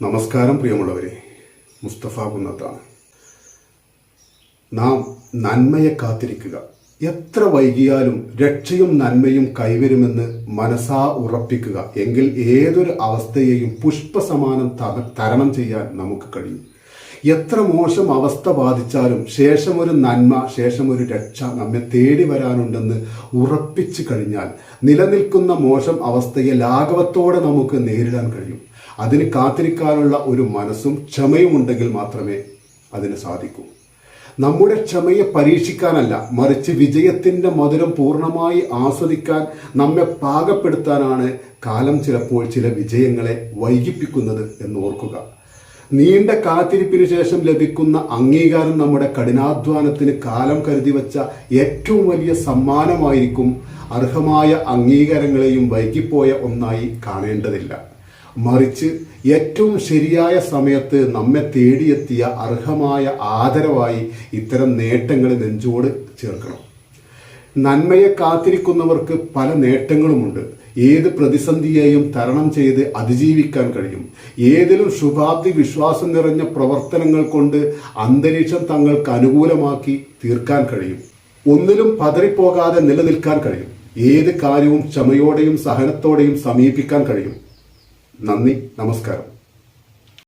നമസ്കാരം പ്രിയമുള്ളവരെ, മുസ്തഫ കുന്നത്താണ്. നാം നന്മയെ കാത്തിരിക്കുക. എത്ര വൈകിയാലും രക്ഷയും നന്മയും കൈവരുമെന്ന് മനസ്സാ ഉറപ്പിക്കുക. എങ്കിൽ ഏതൊരു അവസ്ഥയെയും പുഷ്പസമാനം തരണം ചെയ്യാൻ നമുക്ക് കഴിയും. എത്ര മോശം അവസ്ഥ ബാധിച്ചാലും ശേഷമൊരു നന്മ, ശേഷമൊരു രക്ഷ നമ്മെ തേടി വരാനുണ്ടെന്ന് ഉറപ്പിച്ചു കഴിഞ്ഞാൽ നിലനിൽക്കുന്ന മോശം അവസ്ഥയെ ലാഘവത്തോടെ നമുക്ക് നേരിടാൻ കഴിയും. അതിന് കാത്തിരിക്കാനുള്ള ഒരു മനസ്സും ക്ഷമയും ഉണ്ടെങ്കിൽ മാത്രമേ അതിന് സാധിക്കൂ. നമ്മുടെ ക്ഷമയെ പരീക്ഷിക്കാനല്ല, മറിച്ച് വിജയത്തിൻ്റെ മധുരം പൂർണ്ണമായി ആസ്വദിക്കാൻ നമ്മെ പാകപ്പെടുത്താനാണ് കാലം ചിലപ്പോൾ ചില വിജയങ്ങളെ വൈകിപ്പിക്കുന്നത് എന്ന് ഓർക്കുക. നീണ്ട കാത്തിരിപ്പിന് ശേഷം ലഭിക്കുന്ന അംഗീകാരം നമ്മുടെ കഠിനാധ്വാനത്തിന് കാലം കരുതി വച്ച ഏറ്റവും വലിയ സമ്മാനമായിരിക്കും. അർഹമായ അംഗീകാരങ്ങളെയും വൈകിപ്പോയ ഒന്നായി കാണേണ്ടതില്ല, മറിച്ച് ഏറ്റവും ശരിയായ സമയത്ത് നമ്മെ തേടിയെത്തിയ അർഹമായ ആദരവായി ഇത്തരം നേട്ടങ്ങളെ നെഞ്ചോട് ചേർക്കണം. നന്മയെ കാത്തിരിക്കുന്നവർക്ക് പല നേട്ടങ്ങളുമുണ്ട്. ഏത് പ്രതിസന്ധിയെയും തരണം ചെയ്ത് അതിജീവിക്കാൻ കഴിയും. ഏതിലും ശുഭാപ്തി വിശ്വാസം നിറഞ്ഞ പ്രവർത്തനങ്ങൾ കൊണ്ട് അന്തരീക്ഷം തങ്ങൾക്ക് അനുകൂലമാക്കി തീർക്കാൻ കഴിയും. ഒന്നിലും പതറിപ്പോകാതെ നിലനിൽക്കാൻ കഴിയും. ഏത് കാര്യവും ക്ഷമയോടെയും സഹനത്തോടെയും സമീപിക്കാൻ കഴിയും. നന്ദി, നമസ്കാരം.